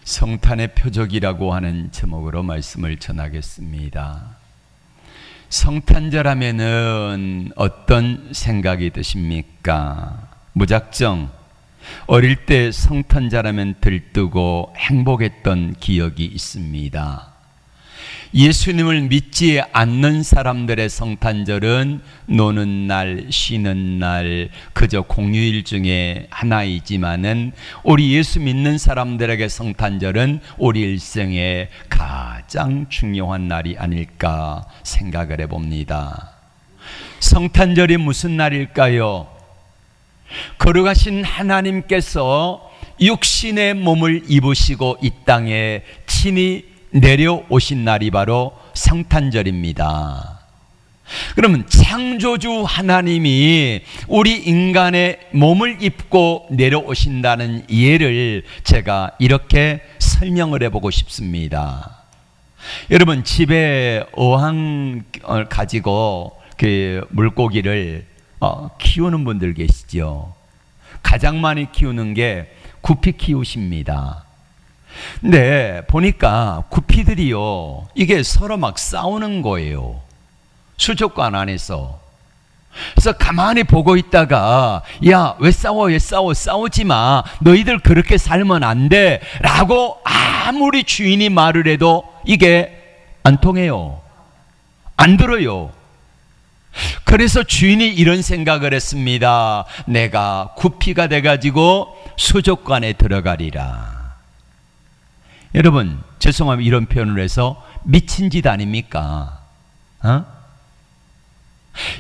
성탄의 표적이라고 하는 제목으로 말씀을 전하겠습니다. 성탄절 하면은 어떤 생각이 드십니까? 무작정 어릴 때 성탄절 하면 들뜨고 행복했던 기억이 있습니다. 예수님을 믿지 않는 사람들의 성탄절은 노는 날, 쉬는 날, 그저 공휴일 중에 하나이지만은 우리 예수 믿는 사람들에게 성탄절은 우리 일생의 가장 중요한 날이 아닐까 생각을 해봅니다. 성탄절이 무슨 날일까요? 거룩하신 하나님께서 육신의 몸을 입으시고 이 땅에 친히 내려오신 날이 바로 성탄절입니다. 그러면 창조주 하나님이 우리 인간의 몸을 입고 내려오신다는 예를 제가 이렇게 설명을 해보고 싶습니다. 여러분, 집에 어항을 가지고 그 물고기를 키우는 분들 계시죠? 가장 많이 키우는 게 구피 키우십니다. 근데 보니까 구피들이요, 이게 서로 막 싸우는 거예요. 수족관 안에서. 그래서 가만히 보고 있다가, 야, 왜 싸워? 싸우지 마. 너희들 그렇게 살면 안 돼. 라고 아무리 주인이 말을 해도 이게 안 통해요. 안 들어요. 그래서 주인이 이런 생각을 했습니다. 내가 구피가 돼가지고 수족관에 들어가리라. 여러분, 죄송하면 이런 표현을 해서 미친 짓 아닙니까?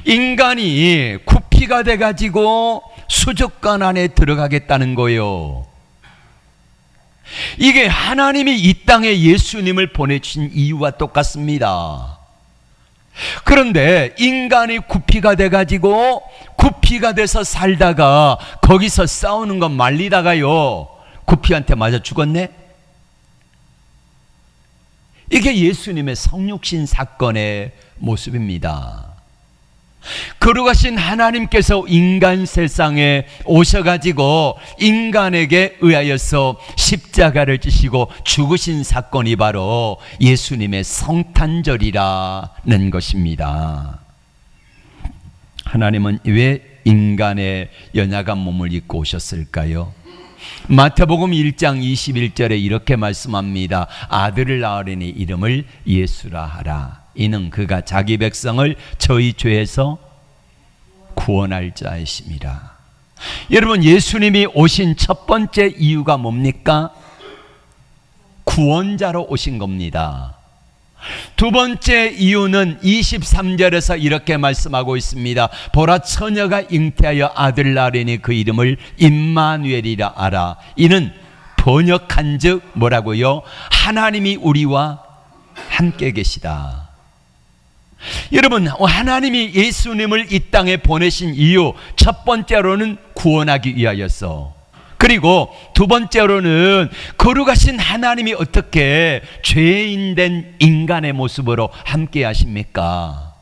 인간이 구피가 돼가지고 수족관 안에 들어가겠다는 거예요. 이게 하나님이 이 땅에 예수님을 보내신 이유와 똑같습니다. 그런데 인간이 구피가 돼가지고 구피가 돼서 살다가 거기서 싸우는 거 말리다가요, 구피한테 맞아 죽었네? 이게 예수님의 성육신 사건의 모습입니다. 거룩하신 하나님께서 인간 세상에 오셔가지고 인간에게 의하여서 십자가를 지시고 죽으신 사건이 바로 예수님의 성탄절이라는 것입니다. 하나님은 왜 인간의 연약한 몸을 입고 오셨을까요? 마태복음 1장 21절에 이렇게 말씀합니다. 아들을 낳으리니 이름을 예수라 하라. 이는 그가 자기 백성을 저희 죄에서 구원할 자이심이라. 여러분, 예수님이 오신 첫 번째 이유가 뭡니까? 구원자로 오신 겁니다. 두 번째 이유는 23절에서 이렇게 말씀하고 있습니다. 보라, 처녀가 잉태하여 아들 낳으리니 그 이름을 임마누엘이라 하라. 이는 번역한 즉 뭐라고요? 하나님이 우리와 함께 계시다. 여러분, 하나님이 예수님을 이 땅에 보내신 이유, 첫 번째로는 구원하기 위하여서, 그리고 두 번째로는 거룩하신 하나님이 어떻게 죄인된 인간의 모습으로 함께 하십니까?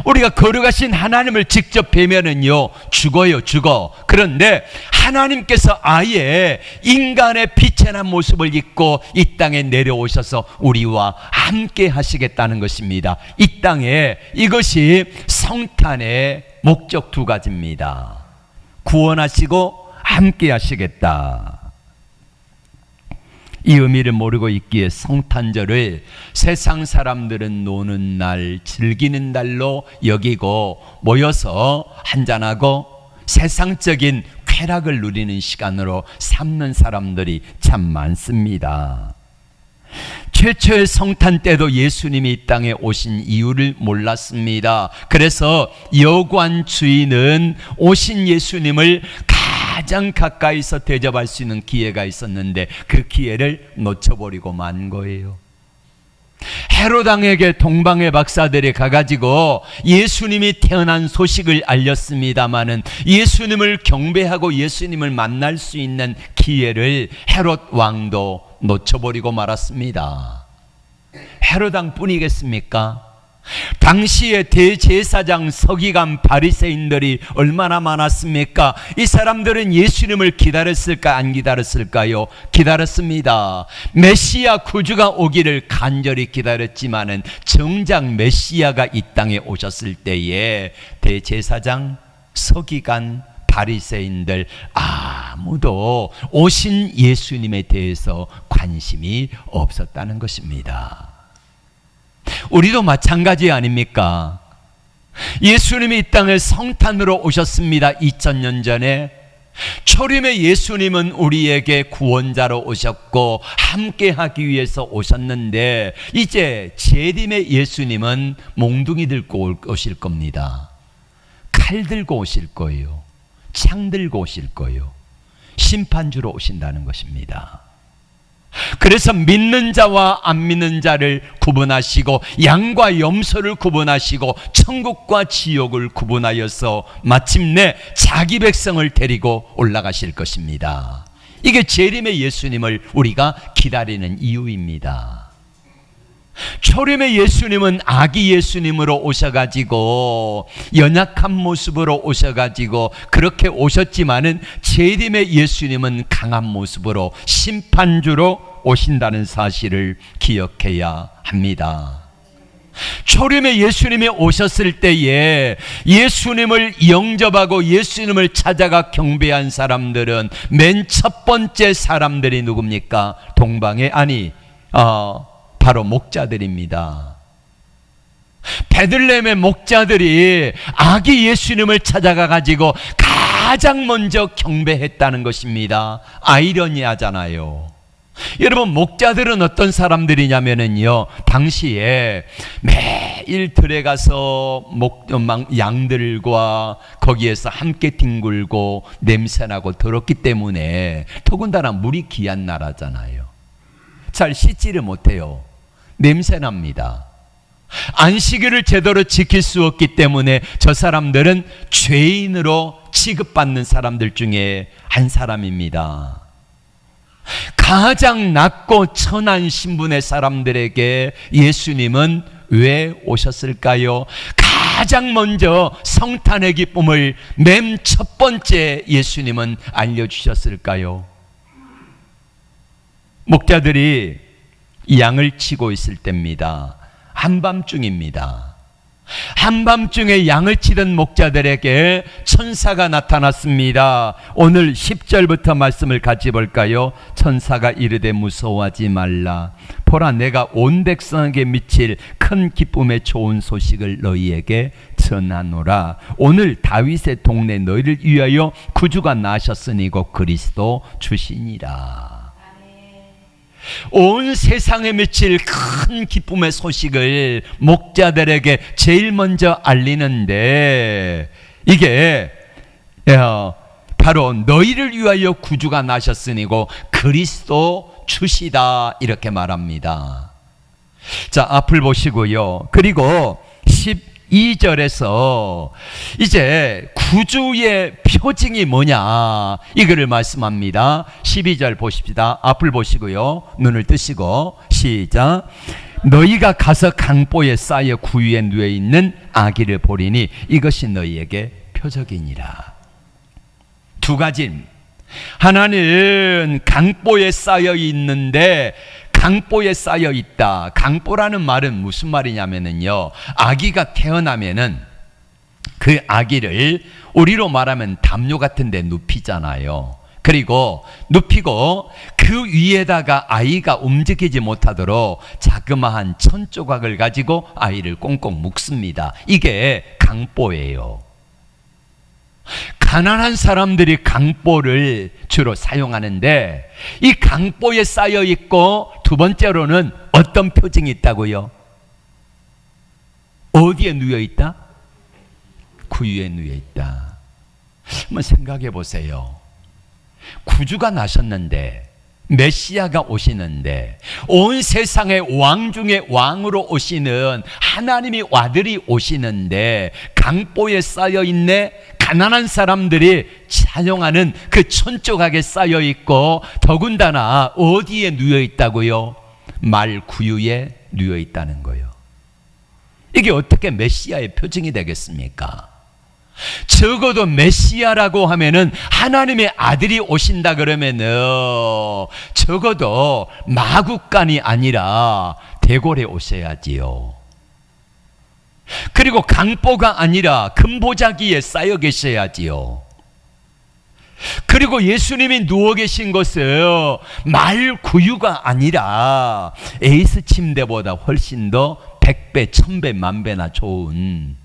우리가 거룩하신 하나님을 직접 뵈면은요, 죽어. 그런데 하나님께서 아예 인간의 빛의 난 모습을 입고 이 땅에 내려오셔서 우리와 함께 하시겠다는 것입니다. 이 땅에 이것이 성탄의 목적 두 가지입니다. 구원하시고 함께 하시겠다. 이 의미를 모르고 있기에 성탄절을 세상 사람들은 노는 날, 즐기는 날로 여기고 모여서 한잔하고 세상적인 쾌락을 누리는 시간으로 삼는 사람들이 참 많습니다. 최초의 성탄 때도 예수님이 이 땅에 오신 이유를 몰랐습니다. 그래서 여관 주인은 오신 예수님을 가장 가까이서 대접할 수 있는 기회가 있었는데 그 기회를 놓쳐버리고 만 거예요. 헤롯 왕에게 동방의 박사들이 가가지고 예수님이 태어난 소식을 알렸습니다마는 예수님을 경배하고 예수님을 만날 수 있는 기회를 헤롯 왕도 놓쳐버리고 말았습니다. 헤롯 왕 뿐이겠습니까? 당시에 대제사장, 서기관, 바리새인들이 얼마나 많았습니까? 이 사람들은 예수님을 기다렸을까 안 기다렸을까요? 기다렸습니다. 메시아 구주가 오기를 간절히 기다렸지만은 정작 메시아가 이 땅에 오셨을 때에 대제사장, 서기관, 바리새인들 아무도 오신 예수님에 대해서 관심이 없었다는 것입니다. 우리도 마찬가지 아닙니까? 예수님이 이 땅에 성탄으로 오셨습니다. 2000년 전에. 초림의 예수님은 우리에게 구원자로 오셨고 함께 하기 위해서 오셨는데, 이제 재림의 예수님은 몽둥이 들고 오실 겁니다. 칼 들고 오실 거예요. 창 들고 오실 거예요. 심판주로 오신다는 것입니다. 그래서 믿는 자와 안 믿는 자를 구분하시고 양과 염소를 구분하시고 천국과 지옥을 구분하여서 마침내 자기 백성을 데리고 올라가실 것입니다. 이게 재림의 예수님을 우리가 기다리는 이유입니다. 초림의 예수님은 아기 예수님으로 오셔가지고 연약한 모습으로 오셔가지고 그렇게 오셨지만은 재림의 예수님은 강한 모습으로 심판주로 오신다는 사실을 기억해야 합니다. 초림의 예수님이 오셨을 때에 예수님을 영접하고 예수님을 찾아가 경배한 사람들은 맨 첫 번째 사람들이 누굽니까? 동방의 바로 목자들입니다. 베들레헴의 목자들이 아기 예수님을 찾아가 가지고 가장 먼저 경배했다는 것입니다. 아이러니하잖아요. 여러분, 목자들은 어떤 사람들이냐면요, 당시에 매일 들에 가서 양들과 거기에서 함께 뒹굴고 냄새나고 더럽기 때문에, 더군다나 물이 귀한 나라잖아요. 잘 씻지를 못해요. 냄새납니다. 안식일을 제대로 지킬 수 없기 때문에 저 사람들은 죄인으로 취급받는 사람들 중에 한 사람입니다. 가장 낮고 천한 신분의 사람들에게 예수님은 왜 오셨을까요? 가장 먼저 성탄의 기쁨을 맨 첫 번째 예수님은 알려주셨을까요? 목자들이 양을 치고 있을 때입니다. 한밤중입니다. 한밤중에 양을 치던 목자들에게 천사가 나타났습니다. 오늘 10절부터 말씀을 같이 볼까요? 천사가 이르되 무서워하지 말라. 보라, 내가 온 백성에게 미칠 큰 기쁨의 좋은 소식을 너희에게 전하노라. 오늘 다윗의 동네 너희를 위하여 구주가 나셨으니 곧 그리스도 주시니라. 온 세상에 미칠 큰 기쁨의 소식을 목자들에게 제일 먼저 알리는데, 이게 바로 너희를 위하여 구주가 나셨으니고 그리스도 주시다, 이렇게 말합니다. 자, 앞을 보시고요. 그리고 12절에서 이제 구주의 표징이 뭐냐, 이거를 말씀합니다. 12절 보십시다. 앞을 보시고요. 눈을 뜨시고 시작. 너희가 가서 강보에 쌓여 구유에 누워 있는 아기를 보리니 이것이 너희에게 표적이니라. 두 가지. 하나는 강보에 쌓여 있는데, 강보에 쌓여 있다. 강보라는 말은 무슨 말이냐면요, 아기가 태어나면은 그 아기를 우리로 말하면 담요 같은 데 눕히잖아요. 그리고 눕히고 그 위에다가 아이가 움직이지 못하도록 자그마한 천 조각을 가지고 아이를 꽁꽁 묶습니다. 이게 강보예요. 가난한 사람들이 강보를 주로 사용하는데, 이 강보에 쌓여 있고, 두 번째로는 어떤 표징이 있다고요? 어디에 누워 있다? 구유에 누워 있다. 한번 생각해 보세요. 구주가 나셨는데, 메시아가 오시는데, 온 세상의 왕 중에 왕으로 오시는 하나님이 아들이 오시는데 강보에 쌓여 있네. 가난한 사람들이 사용하는 그 천조각에 쌓여 있고, 더군다나 어디에 누워 있다고요? 말 구유에 누워 있다는 거예요. 이게 어떻게 메시아의 표징이 되겠습니까? 적어도 메시아라고 하면은 하나님의 아들이 오신다 그러면은 적어도 마국간이 아니라 대궐에 오셔야지요. 그리고 강보가 아니라 금보자기에 쌓여 계셔야지요. 그리고 예수님이 누워 계신 것은 말구유가 아니라 에이스 침대보다 훨씬 더 100배, 1000배, 만배나 좋은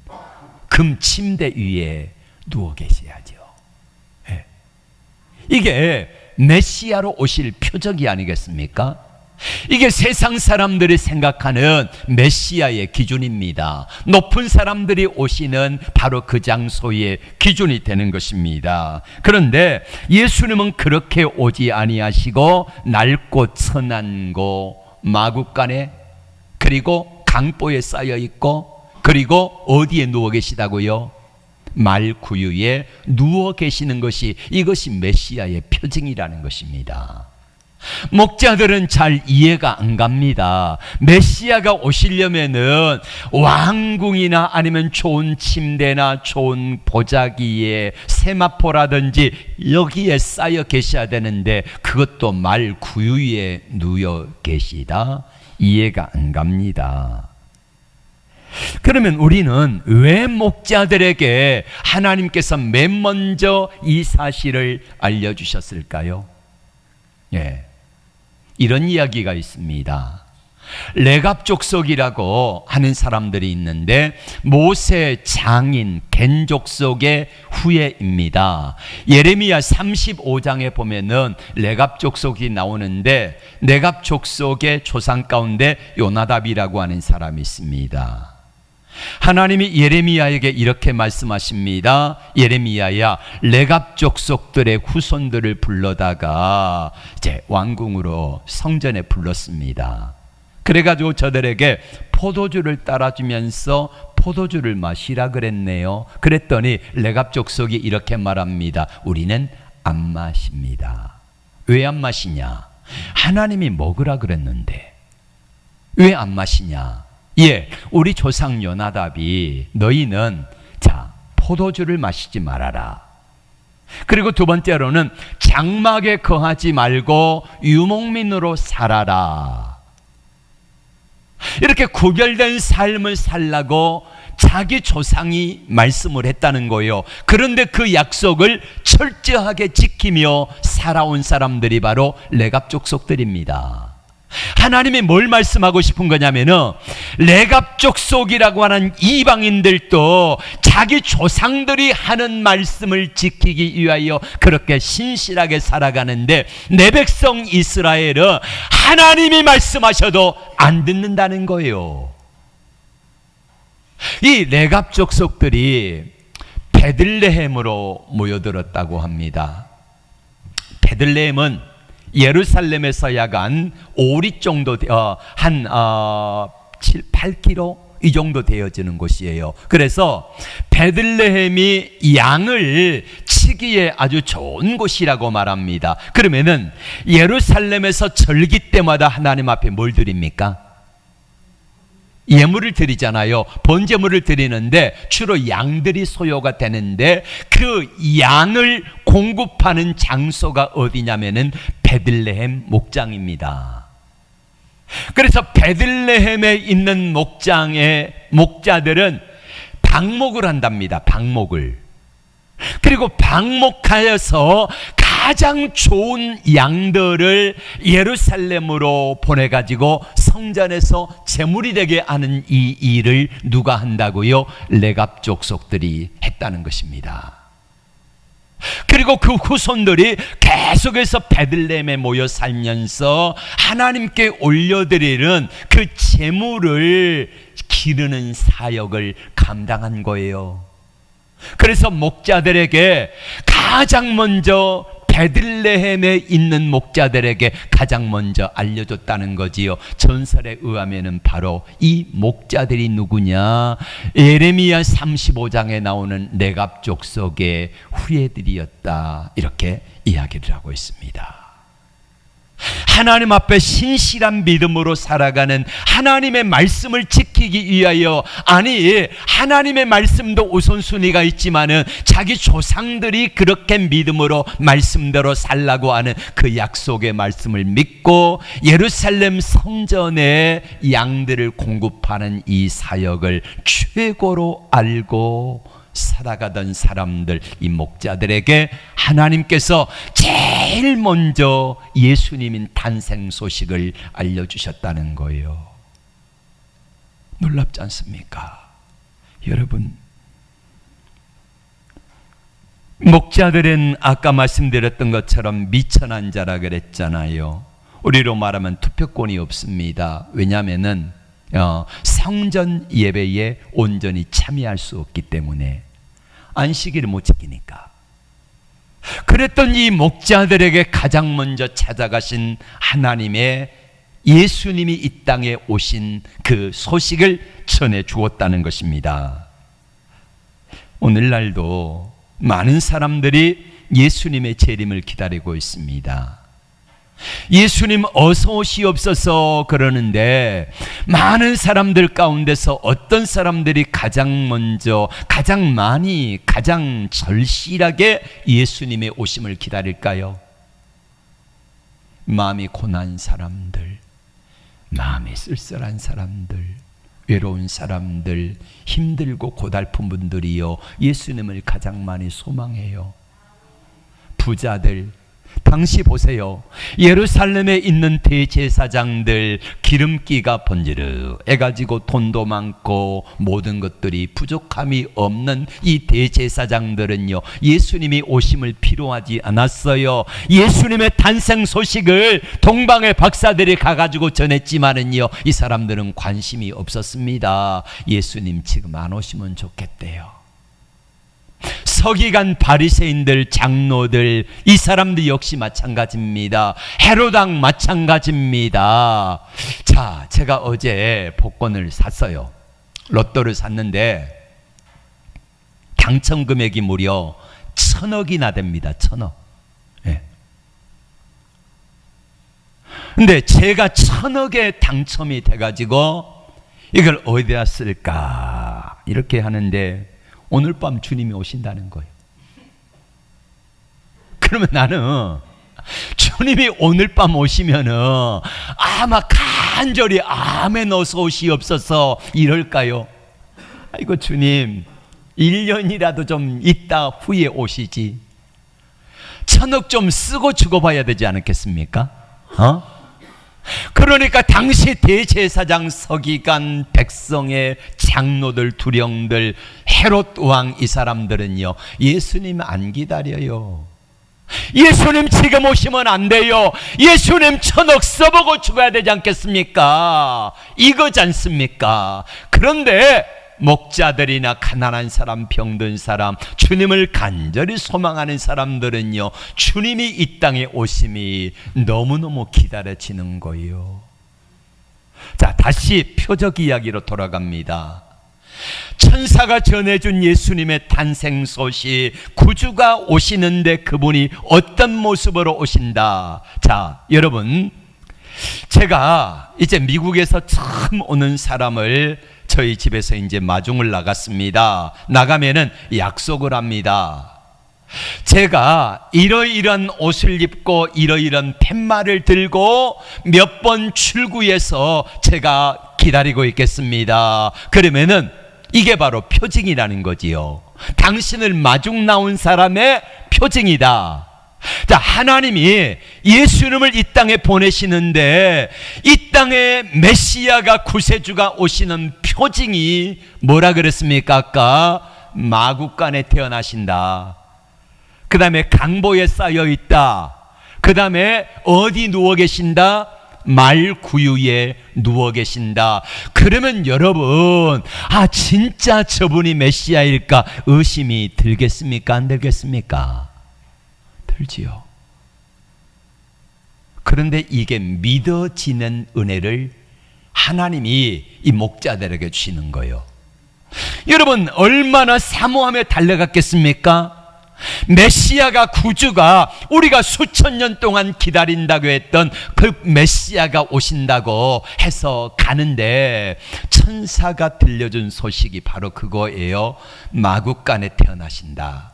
금 침대 위에 누워 계셔야죠. 네. 이게 메시아로 오실 표적이 아니겠습니까? 이게 세상 사람들이 생각하는 메시아의 기준입니다. 높은 사람들이 오시는 바로 그 장소의 기준이 되는 것입니다. 그런데 예수님은 그렇게 오지 아니하시고 낡고 천한고 마국간에 그리고 강보에 쌓여 있고 그리고 어디에 누워 계시다고요? 말구유에 누워 계시는 것이 이것이 메시아의 표징이라는 것입니다. 목자들은 잘 이해가 안 갑니다. 메시아가 오시려면은 왕궁이나 아니면 좋은 침대나 좋은 보자기에 세마포라든지 여기에 쌓여 계셔야 되는데 그것도 말구유에 누워 계시다? 이해가 안 갑니다. 그러면 우리는 왜 목자들에게 하나님께서 맨 먼저 이 사실을 알려주셨을까요? 예, 이런 이야기가 있습니다. 레갑 족속이라고 하는 사람들이 있는데 모세 장인 겐 족속의 후예입니다. 예레미야 35장에 보면은 레갑 족속이 나오는데 레갑 족속의 조상 가운데 요나답이라고 하는 사람이 있습니다. 하나님이 예레미야에게 이렇게 말씀하십니다. 예레미야야, 레갑 족속들의 후손들을 불러다가 이제 왕궁으로 성전에 불렀습니다. 그래가지고 저들에게 포도주를 따라주면서 포도주를 마시라 그랬네요. 그랬더니 레갑 족속이 이렇게 말합니다. 우리는 안 마십니다. 왜 안 마시냐? 하나님이 먹으라 그랬는데 왜 안 마시냐? 예, 우리 조상 요나답이 너희는 자 포도주를 마시지 말아라. 그리고 두 번째로는 장막에 거하지 말고 유목민으로 살아라. 이렇게 구별된 삶을 살라고 자기 조상이 말씀을 했다는 거예요. 그런데 그 약속을 철저하게 지키며 살아온 사람들이 바로 레갑 족속들입니다. 하나님이 뭘 말씀하고 싶은 거냐면은 레갑 족속이라고 하는 이방인들도 자기 조상들이 하는 말씀을 지키기 위하여 그렇게 신실하게 살아가는데 내 백성 이스라엘은 하나님이 말씀하셔도 안 듣는다는 거예요. 이 레갑 족속들이 베들레헴으로 모여들었다고 합니다. 베들레헴은 예루살렘에서 약 한 5리 정도 한 7, 8km 이 정도 되어지는 곳이에요. 그래서 베들레헴이 양을 치기에 아주 좋은 곳이라고 말합니다. 그러면은 예루살렘에서 절기 때마다 하나님 앞에 뭘 드립니까? 예물을 드리잖아요. 번제물을 드리는데 주로 양들이 소요가 되는데 그 양을 공급하는 장소가 어디냐면은 베들레헴 목장입니다. 그래서 베들레헴에 있는 목장의 목자들은 방목을 한답니다. 방목을. 그리고 방목하여서 가장 좋은 양들을 예루살렘으로 보내가지고 성전에서 제물이 되게 하는 이 일을 누가 한다고요? 레갑 족속들이 했다는 것입니다. 그리고 그 후손들이 계속해서 베들레헴에 모여 살면서 하나님께 올려드리는 그 제물을 기르는 사역을 감당한 거예요. 그래서 목자들에게 가장 먼저 베들레헴에 있는 목자들에게 가장 먼저 알려줬다는 거지요. 전설에 의하면은 바로 이 목자들이 누구냐? 예레미야 35장에 나오는 레갑 족속의 후예들이었다. 이렇게 이야기를 하고 있습니다. 하나님 앞에 신실한 믿음으로 살아가는 하나님의 말씀을 지키는 지키기 위하여, 아니 하나님의 말씀도 우선순위가 있지만은 자기 조상들이 그렇게 믿음으로 말씀대로 살라고 하는 그 약속의 말씀을 믿고 예루살렘 성전에 양들을 공급하는 이 사역을 최고로 알고 살아가던 사람들, 이 목자들에게 하나님께서 제일 먼저 예수님인 탄생 소식을 알려주셨다는 거예요. 놀랍지 않습니까? 여러분, 목자들은 아까 말씀드렸던 것처럼 미천한 자라 그랬잖아요. 우리로 말하면 투표권이 없습니다. 왜냐하면은 성전 예배에 온전히 참여할 수 없기 때문에, 안식일을 못 지키니까. 그랬던 이 목자들에게 가장 먼저 찾아가신 하나님의 예수님이 이 땅에 오신 그 소식을 전해 주었다는 것입니다. 오늘날도 많은 사람들이 예수님의 재림을 기다리고 있습니다. 예수님 어서 오시옵소서 그러는데, 많은 사람들 가운데서 어떤 사람들이 가장 먼저, 가장 많이, 가장 절실하게 예수님의 오심을 기다릴까요? 마음이 고난 사람들, 마음이 쓸쓸한 사람들, 외로운 사람들, 힘들고 고달픈 분들이요, 예수님을 가장 많이 소망해요. 부자들, 당시 보세요. 예루살렘에 있는 대제사장들, 기름기가 번지르해가지고 돈도 많고 모든 것들이 부족함이 없는 이 대제사장들은요, 예수님이 오심을 필요하지 않았어요. 예수님의 탄생 소식을 동방의 박사들이 가가지고 전했지만은요, 이 사람들은 관심이 없었습니다. 예수님 지금 안 오시면 좋겠대요. 서기관, 바리새인들, 장로들, 이 사람들 역시 마찬가지입니다. 헤롯왕 마찬가지입니다. 자, 제가 어제 복권을 샀어요. 로또를 샀는데 당첨 금액이 무려 1,000억이나 됩니다. 1,000억. 예. 근데 제가 1,000억에 당첨이 돼가지고 이걸 어디다 쓸까 이렇게 하는데, 오늘 밤 주님이 오신다는 거예요. 그러면 나는 주님이 오늘 밤 오시면은 아마 간절히 아멘 어서 오시옵소서 이럴까요? 아이고 주님, 1년이라도 좀 있다 후에 오시지. 1,000억 좀 쓰고 죽어봐야 되지 않겠습니까? 그러니까 당시 대제사장, 서기관, 백성의 장로들, 두령들, 헤롯 왕, 이 사람들은요, 예수님 안 기다려요. 예수님 지금 오시면 안 돼요. 예수님 1,000억 써보고 죽어야 되지 않겠습니까? 이거지 않습니까? 그런데 목자들이나 가난한 사람, 병든 사람, 주님을 간절히 소망하는 사람들은요, 주님이 이 땅에 오심이 너무너무 기다려지는 거예요. 자, 다시 표적 이야기로 돌아갑니다. 천사가 전해준 예수님의 탄생 소식, 구주가 오시는데 그분이 어떤 모습으로 오신다. 자, 여러분, 제가 이제 미국에서 처음 오는 사람을 저희 집에서 이제 마중을 나갔습니다. 나가면은 약속을 합니다. 제가 이러이러한 옷을 입고 이러이러한 팻말을 들고 몇 번 출구에서 제가 기다리고 있겠습니다. 그러면은 이게 바로 표징이라는 거지요. 당신을 마중 나온 사람의 표징이다. 자, 하나님이 예수님을 이 땅에 보내시는데, 이 땅에 메시아가, 구세주가 오시는 표징이 뭐라 그랬습니까? 아까 마구간에 태어나신다. 그 다음에 강보에 쌓여 있다. 그 다음에 어디 누워 계신다? 말구유에 누워 계신다. 그러면 여러분, 진짜 저분이 메시아일까 의심이 들겠습니까? 안 들겠습니까? 들지요. 그런데 이게 믿어지는 은혜를 하나님이 이 목자들에게 주시는 거예요. 여러분, 얼마나 사모함에 달려갔겠습니까? 메시아가, 구주가, 우리가 수천 년 동안 기다린다고 했던 그 메시아가 오신다고 해서 가는데 천사가 들려준 소식이 바로 그거예요. 마구간에 태어나신다.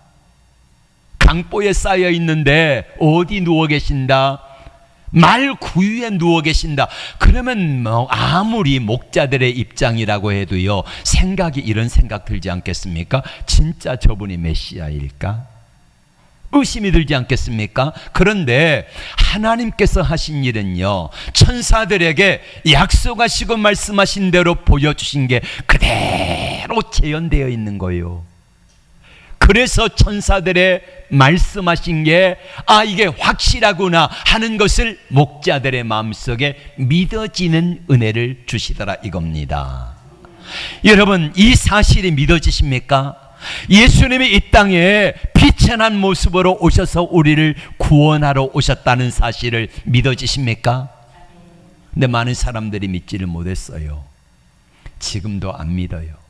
강보에 쌓여 있는데 어디 누워 계신다? 말 구유에 누워 계신다. 그러면 뭐 아무리 목자들의 입장이라고 해도요, 이런 생각 들지 않겠습니까? 진짜 저분이 메시아일까? 의심이 들지 않겠습니까? 그런데 하나님께서 하신 일은요, 천사들에게 약속하시고 말씀하신 대로 보여주신 게 그대로 재현되어 있는 거예요. 그래서 천사들의 말씀하신 게 이게 확실하구나 하는 것을 목자들의 마음속에 믿어지는 은혜를 주시더라 이겁니다. 여러분, 이 사실이 믿어지십니까? 예수님이 이 땅에 비천한 모습으로 오셔서 우리를 구원하러 오셨다는 사실을 믿어지십니까? 근데 많은 사람들이 믿지를 못했어요. 지금도 안 믿어요.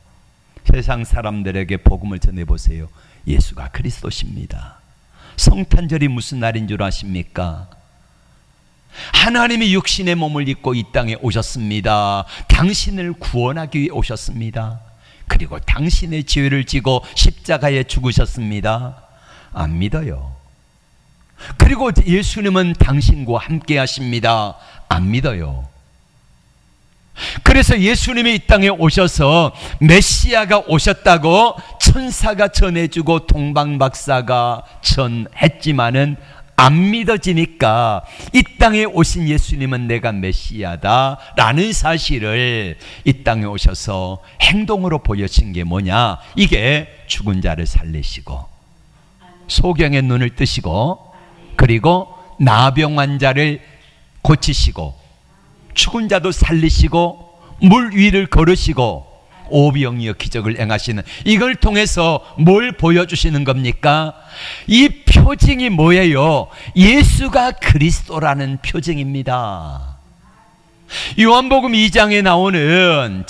세상 사람들에게 복음을 전해보세요. 예수가 그리스도십니다. 성탄절이 무슨 날인 줄 아십니까? 하나님이 육신의 몸을 입고 이 땅에 오셨습니다. 당신을 구원하기 위해 오셨습니다. 그리고 당신의 죄를 지고 십자가에 죽으셨습니다. 안 믿어요. 그리고 예수님은 당신과 함께 하십니다. 안 믿어요. 그래서 예수님이 이 땅에 오셔서 메시아가 오셨다고 천사가 전해주고 동방박사가 전했지만은 안 믿어지니까 이 땅에 오신 예수님은 내가 메시아다 라는 사실을 이 땅에 오셔서 행동으로 보여준 게 뭐냐? 이게 죽은 자를 살리시고 소경의 눈을 뜨시고 그리고 나병 환자를 고치시고 죽은 자도 살리시고 물 위를 걸으시고 오병이어 기적을 행하시는, 이걸 통해서 뭘 보여주시는 겁니까? 이 표징이 뭐예요? 예수가 그리스도라는 표징입니다. 요한복음 2장에 나오는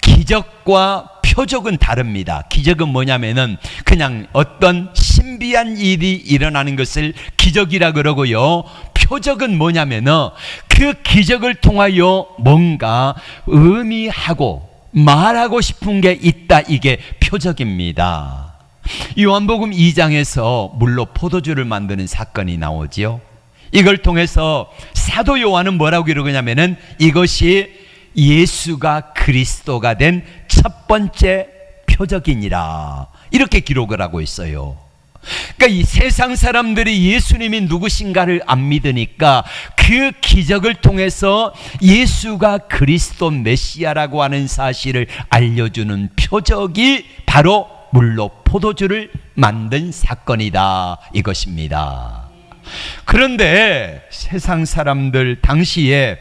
기적과 표적은 다릅니다. 기적은 뭐냐면은 그냥 어떤 신비한 일이 일어나는 것을 기적이라 그러고요. 표적은 뭐냐면은 그 기적을 통하여 뭔가 의미하고 말하고 싶은 게 있다. 이게 표적입니다. 요한복음 2장에서 물로 포도주를 만드는 사건이 나오지요. 이걸 통해서 사도 요한은 뭐라고 기록하냐면은 이것이 예수가 그리스도가 된 첫 번째 표적이니라 이렇게 기록을 하고 있어요. 그러니까 이 세상 사람들이 예수님이 누구신가를 안 믿으니까 그 기적을 통해서 예수가 그리스도 메시아라고 하는 사실을 알려주는 표적이 바로 물로 포도주를 만든 사건이다 이것입니다. 그런데 세상 사람들 당시에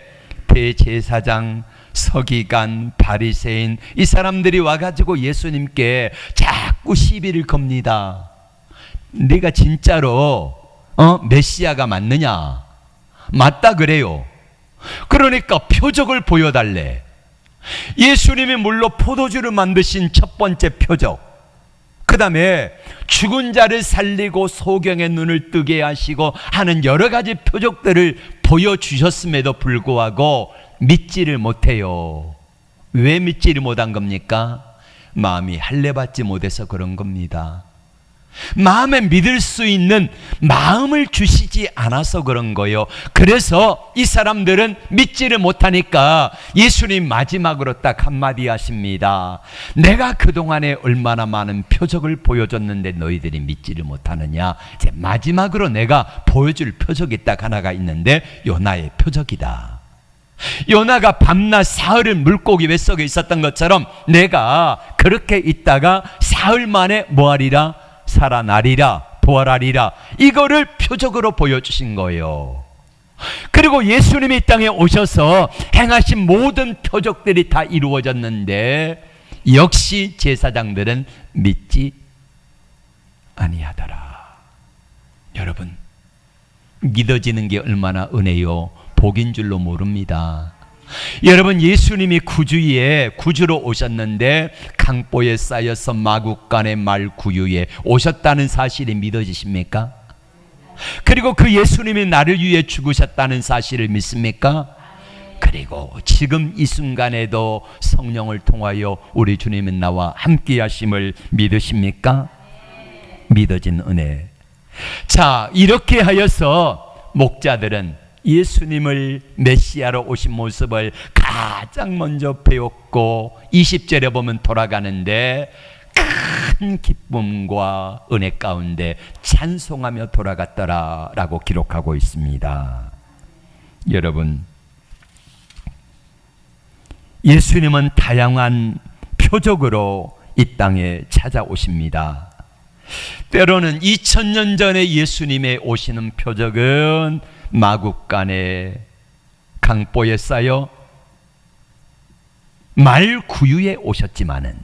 대제사장, 서기관, 바리새인 이 사람들이 와가지고 예수님께 자꾸 시비를 겁니다. 네가 진짜로 메시아가 맞느냐? 맞다 그래요. 그러니까 표적을 보여달래. 예수님이 물로 포도주를 만드신 첫 번째 표적, 그 다음에 죽은 자를 살리고 소경의 눈을 뜨게 하시고 하는 여러 가지 표적들을 보여주셨음에도 불구하고 믿지를 못해요. 왜 믿지를 못한 겁니까? 마음이 할례받지 못해서 그런 겁니다. 마음에 믿을 수 있는 마음을 주시지 않아서 그런 거예요. 그래서 이 사람들은 믿지를 못하니까 예수님 마지막으로 딱 한마디 하십니다. 내가 그동안에 얼마나 많은 표적을 보여줬는데 너희들이 믿지를 못하느냐. 이제 마지막으로 내가 보여줄 표적이 딱 하나가 있는데 요나의 표적이다. 요나가 밤낮 사흘을 물고기 뱃속에 있었던 것처럼 내가 그렇게 있다가 사흘 만에 뭐하리라? 살아나리라, 부활하리라. 이거를 표적으로 보여주신 거예요. 그리고 예수님이 이 땅에 오셔서 행하신 모든 표적들이 다 이루어졌는데 역시 제사장들은 믿지 아니하더라. 여러분, 믿어지는 게 얼마나 은혜요, 복인 줄로 모릅니다. 여러분, 예수님이 구주로 오셨는데 강보에 쌓여서 마구간의 말구유에 오셨다는 사실이 믿어지십니까? 그리고 그 예수님이 나를 위해 죽으셨다는 사실을 믿습니까? 그리고 지금 이 순간에도 성령을 통하여 우리 주님은 나와 함께 하심을 믿으십니까? 믿어진 은혜. 자, 이렇게 하여서 목자들은 예수님을 메시아로 오신 모습을 가장 먼저 배웠고 20절에 보면 돌아가는데 큰 기쁨과 은혜 가운데 찬송하며 돌아갔더라라고 기록하고 있습니다. 여러분, 예수님은 다양한 표적으로 이 땅에 찾아오십니다. 때로는 2000년 전에 예수님의 오시는 표적은 마구간에 강보에 쌓여 말구유에 오셨지만은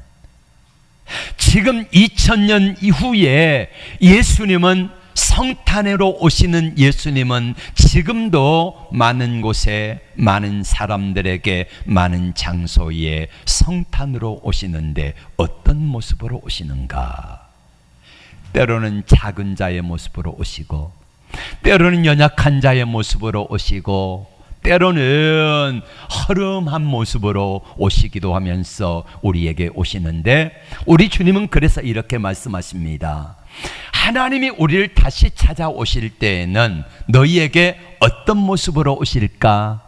지금 2000년 이후에 예수님은 성탄으로 오시는 예수님은 지금도 많은 곳에 많은 사람들에게 많은 장소에 성탄으로 오시는데 어떤 모습으로 오시는가? 때로는 작은 자의 모습으로 오시고 때로는 연약한 자의 모습으로 오시고 때로는 허름한 모습으로 오시기도 하면서 우리에게 오시는데 우리 주님은 그래서 이렇게 말씀하십니다. 하나님이 우리를 다시 찾아오실 때에는 너희에게 어떤 모습으로 오실까?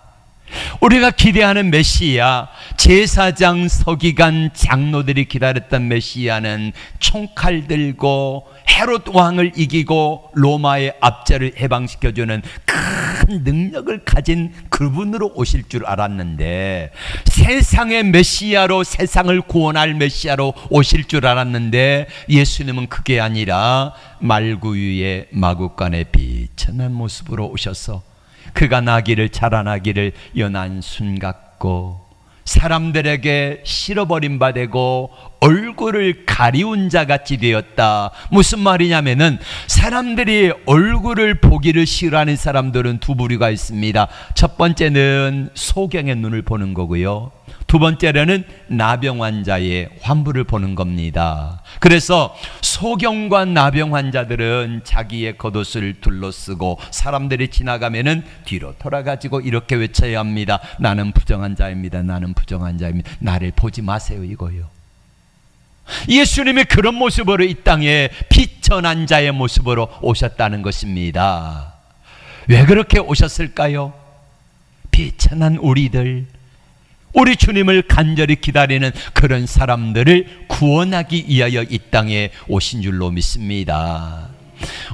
우리가 기대하는 메시아, 제사장, 서기관, 장로들이 기다렸던 메시아는 총칼 들고 헤롯 왕을 이기고 로마의 압제를 해방시켜주는 큰 능력을 가진 그분으로 오실 줄 알았는데, 세상의 메시아로 세상을 구원할 메시아로 오실 줄 알았는데 예수님은 그게 아니라 말구유의 마구간에 비천한 모습으로 오셔서 그가 나기를 자라나기를 연한 순 같고 사람들에게 실어버린 바 되고 얼굴을 가리운 자같이 되었다. 무슨 말이냐면은 사람들이 얼굴을 보기를 싫어하는 사람들은 두 부류가 있습니다. 첫 번째는 소경의 눈을 보는 거고요, 두 번째로는 나병 환자의 환부를 보는 겁니다. 그래서 소경과 나병 환자들은 자기의 겉옷을 둘러쓰고 사람들이 지나가면은 뒤로 돌아가지고 이렇게 외쳐야 합니다. 나는 부정한 자입니다. 나는 부정한 자입니다. 나를 보지 마세요, 이거요. 예수님이 그런 모습으로 이 땅에 비천한 자의 모습으로 오셨다는 것입니다. 왜 그렇게 오셨을까요? 비천한 우리들, 우리 주님을 간절히 기다리는 그런 사람들을 구원하기 위하여 이 땅에 오신 줄로 믿습니다.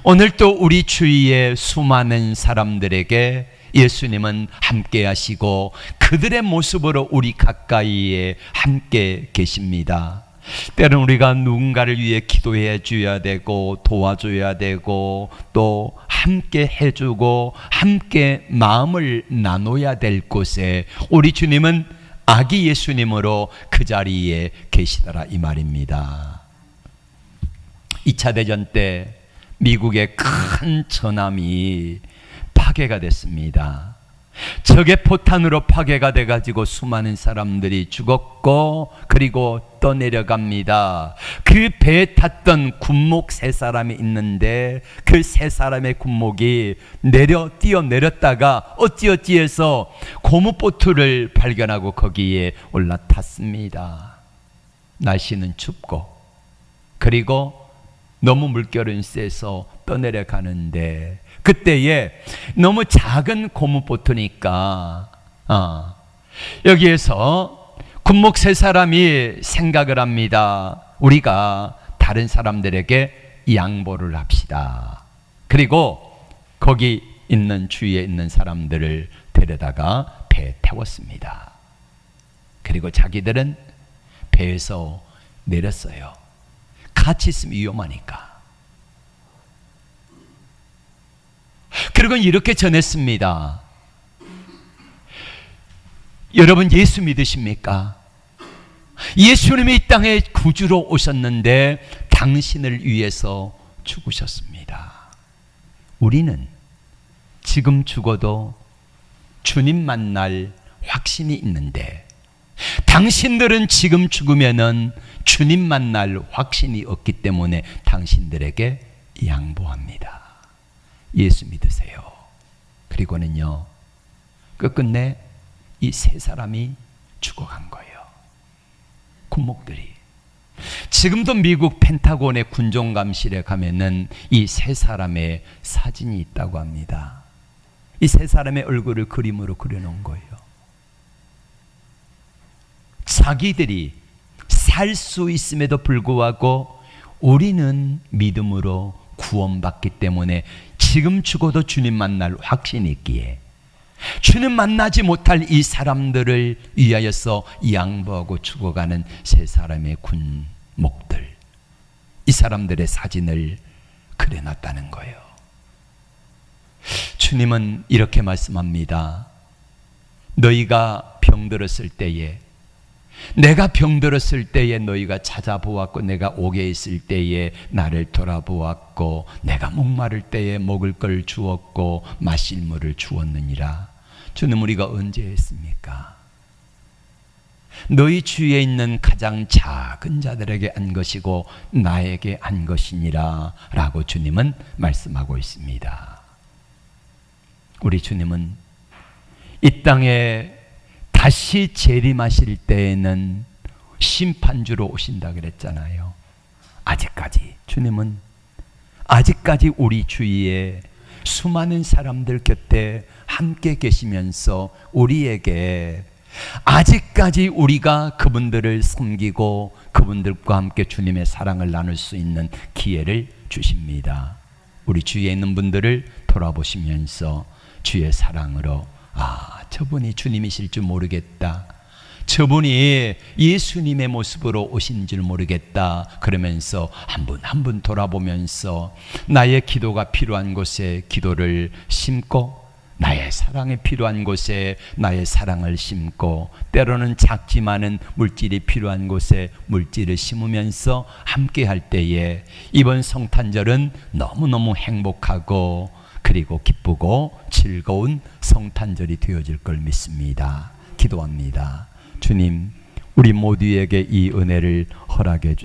오늘 또 우리 주위의 수많은 사람들에게 예수님은 함께 하시고 그들의 모습으로 우리 가까이에 함께 계십니다. 때로는 우리가 누군가를 위해 기도해 줘야 되고 도와줘야 되고 또 함께 해주고 함께 마음을 나눠야 될 곳에 우리 주님은 아기 예수님으로 그 자리에 계시더라, 이 말입니다. 2차 대전 때 미국의 큰 전함이 파괴가 됐습니다. 적의 포탄으로 파괴가 돼가지고 수많은 사람들이 죽었고 그리고 떠내려갑니다. 그 배에 탔던 군목 3사람이 있는데 그 3사람의 군목이 뛰어내렸다가 어찌어찌해서 고무보트를 발견하고 거기에 올라탔습니다. 날씨는 춥고 그리고 너무 물결은 세서 떠내려가는데 그때에 너무 작은 고무보트니까 여기에서 군목 3사람이 생각을 합니다. 우리가 다른 사람들에게 양보를 합시다. 그리고 거기 있는 주위에 있는 사람들을 데려다가 배에 태웠습니다. 그리고 자기들은 배에서 내렸어요. 같이 있으면 위험하니까. 그리고 이렇게 전했습니다. 여러분, 예수 믿으십니까? 예수님이 이 땅에 구주로 오셨는데 당신을 위해서 죽으셨습니다. 우리는 지금 죽어도 주님 만날 확신 확신이 있는데 당신들은 지금 죽으면은 주님 만날 확신이 없기 때문에 당신들에게 양보합니다. 예수 믿으세요. 그리고는요, 끝끝내 이 세 사람이 죽어간 거예요. 군목들이. 지금도 미국 펜타곤의 군종감실에 가면은 이 세 사람의 사진이 있다고 합니다. 이 세 사람의 얼굴을 그림으로 그려놓은 거예요. 자기들이 살 수 있음에도 불구하고 우리는 믿음으로 구원받기 때문에 지금 죽어도 주님 만날 확신이 있기에 주님 만나지 못할 이 사람들을 위하여서 양보하고 죽어가는 세 사람의 군목들, 이 사람들의 사진을 그려놨다는 거예요. 주님은 이렇게 말씀합니다. 너희가 병들었을 때에, 내가 병들었을 때에 너희가 찾아보았고, 내가 옥에 있을 때에 나를 돌아보았고, 내가 목마를 때에 먹을 걸 주었고 마실 물을 주었느니라. 주는 우리가 언제 했습니까? 너희 주위에 있는 가장 작은 자들에게 한 것이고 나에게 한 것이니라 라고 주님은 말씀하고 있습니다. 우리 주님은 이 땅에 다시 재림하실 때에는 심판주로 오신다 그랬잖아요. 아직까지 주님은 아직까지 우리 주위에 수많은 사람들 곁에 함께 계시면서 우리에게 아직까지 우리가 그분들을 섬기고 그분들과 함께 주님의 사랑을 나눌 수 있는 기회를 주십니다. 우리 주위에 있는 분들을 돌아보시면서 주의 사랑으로, 저분이 주님이실 줄 모르겠다, 저분이 예수님의 모습으로 오신 줄 모르겠다, 그러면서 한 분 한 분 돌아보면서 나의 기도가 필요한 곳에 기도를 심고, 나의 사랑이 필요한 곳에 나의 사랑을 심고, 때로는 작지만은 물질이 필요한 곳에 물질을 심으면서 함께 할 때에 이번 성탄절은 너무너무 행복하고 그리고 기쁘고 즐거운 성탄절이 되어질 걸 믿습니다. 기도합니다. 주님, 우리 모두에게 이 은혜를 허락해 주시옵소서.